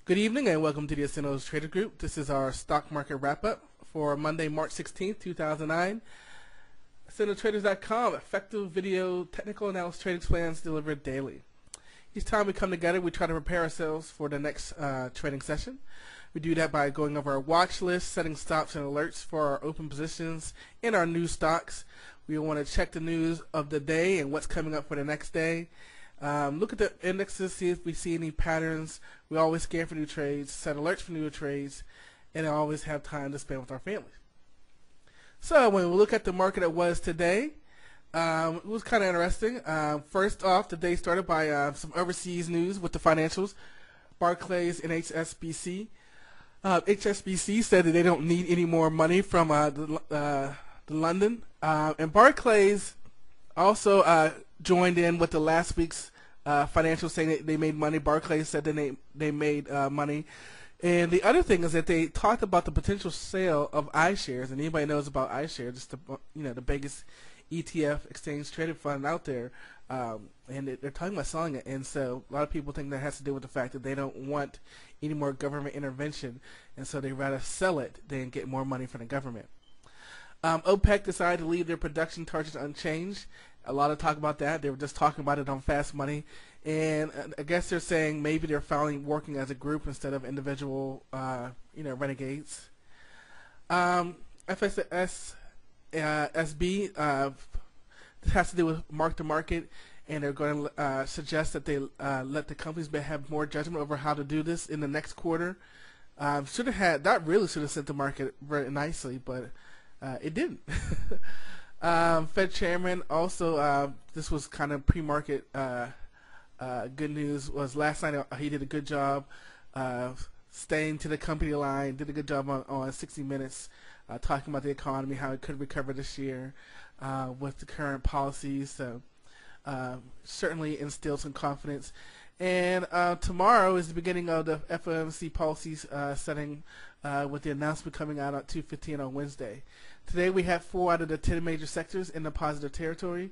Good evening and welcome to the Accendo Trader Group. This is our stock market wrap-up for Monday, March 16th, 2009. AccendoTraders.com, effective video technical analysis trading plans delivered daily. Each time we come together, we try to prepare ourselves for the next trading session. We do that by going over our watch list, setting stops and alerts for our open positions in our new stocks. We want to check the news of the day and what's coming up for the next day. Look at the indexes, see if we see any patterns. We always scan for new trades, set alerts for new trades, and always have time to spend with our families. So when we look at the market it was today, it was kind of interesting. First off, the day started by some overseas news with the financials. Barclays and HSBC. HSBC said that they don't need any more money from the London. And Barclays also joined in with the last week's financials saying that they made money. Barclays said that they made money. And the other thing is that they talked about the potential sale of iShares. And anybody knows about iShares, it's the biggest ETF exchange traded fund out there. And they're talking about selling it. And so a lot of people think that has to do with the fact that they don't want any more government intervention. And so they rather sell it than get more money from the government. OPEC decided to leave their production targets unchanged. A lot of talk about that. They were just talking about it on Fast Money. And I guess they're saying maybe they're finally working as a group instead of individual, renegades. FSS, SB, this has to do with mark-to-market, and they're going to suggest that they let the companies have more judgment over how to do this in the next quarter. That really should have sent the market very nicely, but it didn't. Fed chairman also, this was kind of pre-market good news, was last night he did a good job staying to the company line, did a good job on 60 Minutes, talking about the economy, how it could recover this year with the current policies. So certainly instilled some confidence. And tomorrow is the beginning of the FOMC policies setting with the announcement coming out at 2:15 on Wednesday. Today we have 4 out of the 10 major sectors in the positive territory,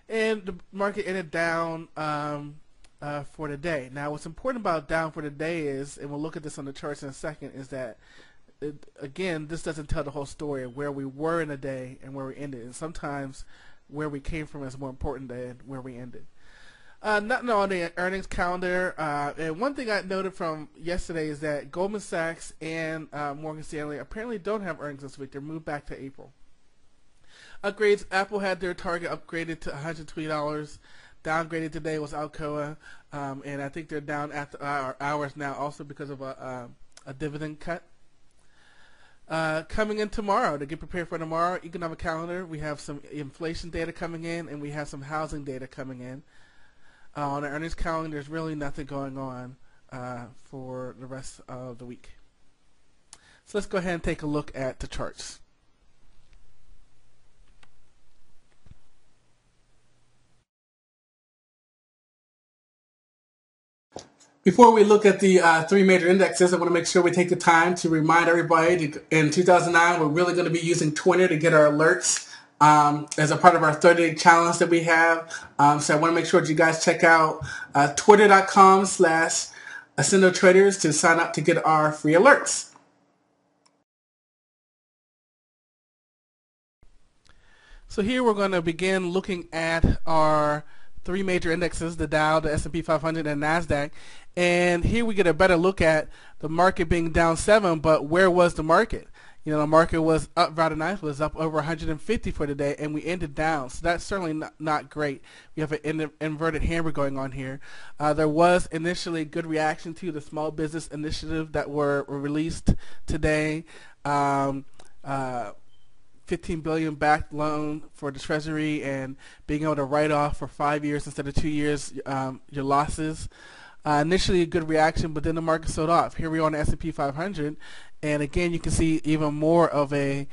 and the market ended down for the day. Now what's important about down for the day is, and we'll look at this on the charts in a second, is that again, this doesn't tell the whole story of where we were in the day and where we ended. And sometimes where we came from is more important than where we ended. Nothing on the earnings calendar. And one thing I noted from yesterday is that Goldman Sachs and Morgan Stanley apparently don't have earnings this week. They're moved back to April. Upgrades. Apple had their target upgraded to $120. Downgraded today was Alcoa. And I think they're down after hours now also because of a dividend cut. Coming in tomorrow, to get prepared for tomorrow, economic calendar, we have some inflation data coming in and we have some housing data coming in. On the earnings calendar, there's really nothing going on for the rest of the week. So let's go ahead and take a look at the charts. Before we look at the 3 major indexes, I want to make sure we take the time to remind everybody that in 2009, we're really going to be using Twitter to get our alerts as a part of our 30-day challenge that we have. So I want to make sure that you guys check out twitter.com/AccendoTraders to sign up to get our free alerts. So here we're going to begin looking at our 3 major indexes, the Dow, the S&P 500, and NASDAQ. And here we get a better look at the market being down 7, but where was the market? The market was up rather nice, was up over 150 for the day, and we ended down. So that's certainly not great. We have an inverted hammer going on here. There was initially good reaction to the small business initiative that were released today. $15 billion backed loan for the Treasury and being able to write off for 5 years instead of 2 years your losses. Initially a good reaction, but then the market sold off. Here we are on the S&P 500, and again you can see even more of a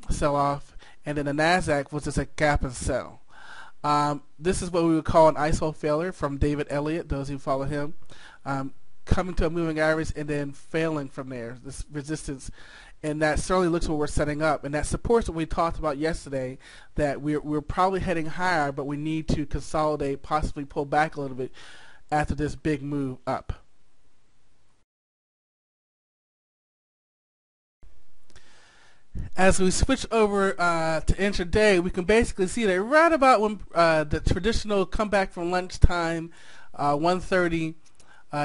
sell-off, and then the NASDAQ was just a gap and sell. This is what we would call an ISO failure from David Elliott, those who follow him, coming to a moving average and then failing from there, this resistance. And that certainly looks what we're setting up, and that supports what we talked about yesterday, that we're probably heading higher, but we need to consolidate, possibly pull back a little bit after this big move up. As we switch over to intraday, we can basically see that right about when the traditional comeback from lunchtime, 1:30.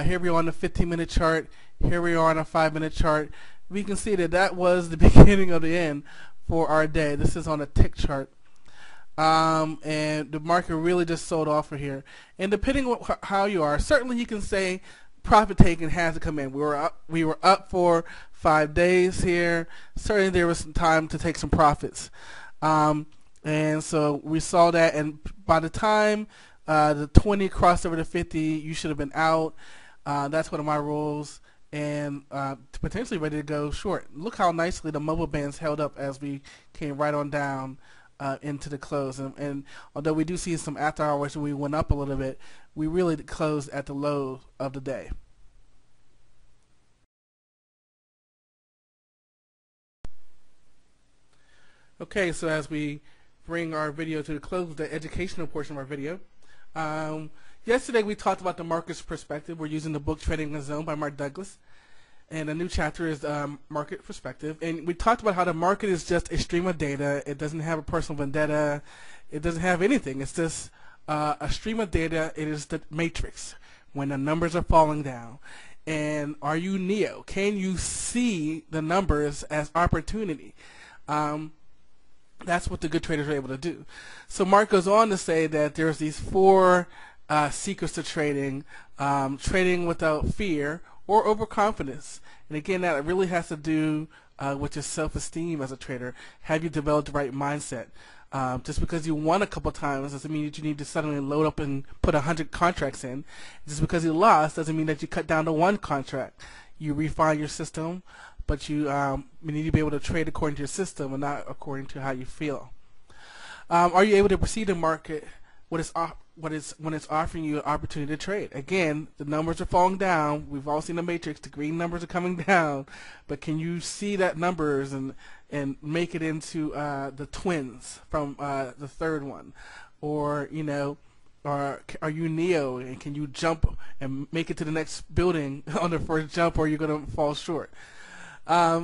Here we are on the 15-minute chart. Here we are on a 5-minute chart. We can see that that was the beginning of the end for our day. This is on a tick chart. And the market really just sold off for here. And depending on how you are, certainly you can say profit taking has to come in. We were up for 5 days here. Certainly there was some time to take some profits. And so we saw that, and by the time the 20 crossed over to 50, you should have been out. That's one of my rules, and potentially ready to go short. Look how nicely the mobile bands held up as we came right on down into the close. And although we do see some after hours and we went up a little bit, we really closed at the low of the day. Okay, so as we bring our video to the close, the educational portion of our video. Yesterday we talked about the market's perspective. We're using the book Trading the Zone by Mark Douglas. And the new chapter is market perspective. And we talked about how the market is just a stream of data. It doesn't have a personal vendetta. It doesn't have anything. It's just a stream of data. It is the matrix when the numbers are falling down. And are you Neo? Can you see the numbers as opportunity? That's what the good traders are able to do. So Mark goes on to say that there's these 4 secrets to trading. Trading without fear or overconfidence. And again, that really has to do with your self-esteem as a trader. Have you developed the right mindset? Just because you won a couple times doesn't mean that you need to suddenly load up and put 100 contracts in. Just because you lost doesn't mean that you cut down to 1 contract. You refine your system, but you need to be able to trade according to your system and not according to how you feel. Are you able to perceive the market when it's offering you an opportunity to trade? Again, the numbers are falling down. We've all seen the matrix. The green numbers are coming down, but can you see that numbers and make it into the twins from the third one, or or are you Neo and can you jump and make it to the next building on the first jump, or you're going to fall short?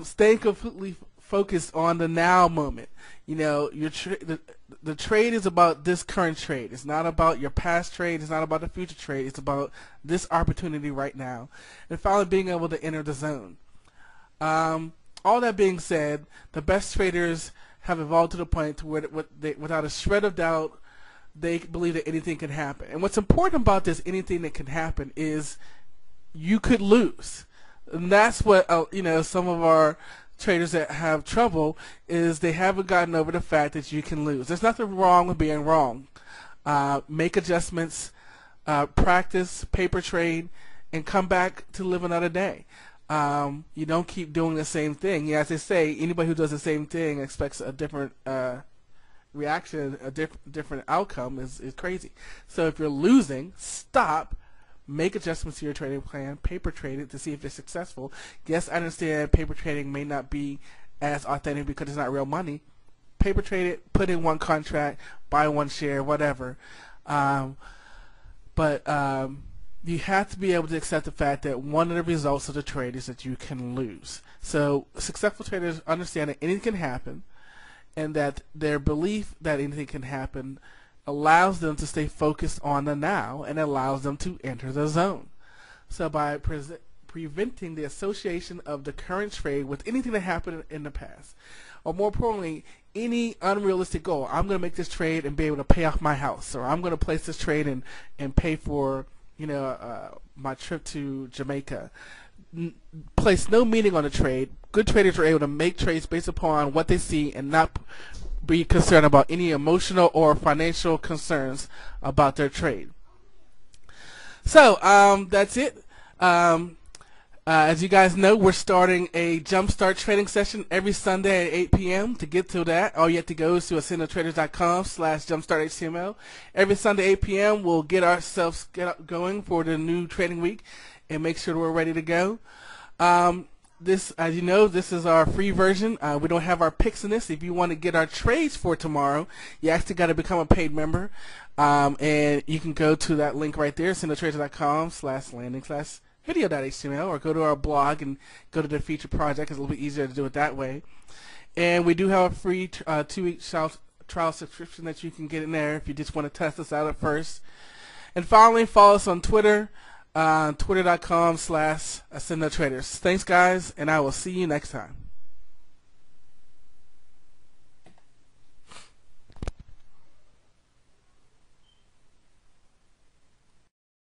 Staying completely focused on the now moment. The trade is about this current trade. It's not about your past trade. It's not about the future trade. It's about this opportunity right now. And finally, being able to enter the zone. All that being said, the best traders have evolved to the point to where without a shred of doubt, they believe that anything can happen. And what's important about this anything that can happen is you could lose. And that's what some of our traders that have trouble is they haven't gotten over the fact that you can lose. There's nothing wrong with being wrong. Make adjustments, practice, paper trade, and come back to live another day. You don't keep doing the same thing. Yeah, as they say, anybody who does the same thing expects a different reaction, a different outcome is crazy. So if you're losing, stop. Make adjustments to your trading plan, paper trade it to see if it's successful. Yes, I understand paper trading may not be as authentic because it's not real money. Paper trade it, put in 1 contract, buy 1 share, whatever. But you have to be able to accept the fact that one of the results of the trade is that you can lose. So successful traders understand that anything can happen, and that their belief that anything can happen allows them to stay focused on the now and allows them to enter the zone. So by preventing the association of the current trade with anything that happened in the past, or more importantly, any unrealistic goal. I'm going to make this trade and be able to pay off my house, or I'm going to place this trade and pay for my trip to Jamaica. Place no meaning on the trade. Good traders are able to make trades based upon what they see and not be concerned about any emotional or financial concerns about their trade. So that's it. As you guys know, we're starting a Jumpstart trading session every Sunday at 8 p.m. To get to that, all you have to go is to accendotraders.com/jumpstarthtml. Every Sunday 8 p.m. we'll get ourselves going for the new trading week and make sure we're ready to go. This, as you know, this is our free version. We don't have our picks in this. If you want to get our trades for tomorrow, you actually got to become a paid member. And you can go to that link right there, accendotraders.com/landing/video. video.html, or go to our blog and go to the feature project. It's a little bit easier to do it that way. And we do have a free 2-week trial subscription that you can get in there if you just want to test us out at first. And finally, follow us on Twitter, twitter.com/AccendoTraders. Thanks, guys, and I will see you next time.